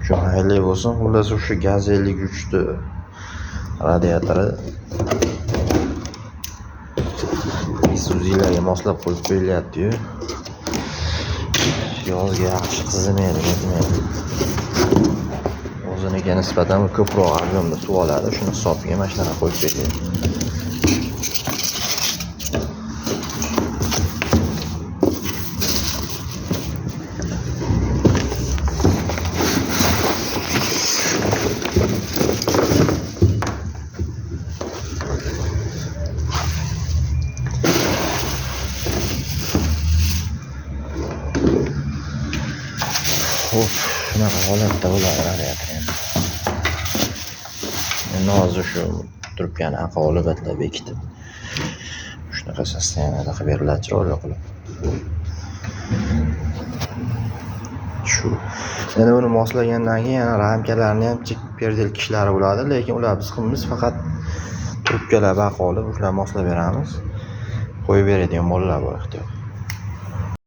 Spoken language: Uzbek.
Shu mayli bo'lsin. Xullas o'sha gaz 53 ta radiatori Isuzu'larga moslab qo'yib qo'yilyapti-yu. Yozga yaxshi qizimaydi, netmaydi. O'ziniga nisbatan ko'proq ob'emda suv oladi. Shuni hisobiga mana shunaqa qo'yib beryapti. Xo'p, shunaqa holatda bo'ladi radiator endi. Endi hozir shu trubkani aqoli batlab bekitib, shunaqa sostoyaniyada qilib beriladi chiroyli qilib. Shu. Endi buni moslagandan keyin yana ramkalarni ham perdel kishlari bo'ladi, lekin ular biz faqat trubkalar baqolib, ularni moslab beramiz. Qo'yib beradigan bolalar bor ehtiyot.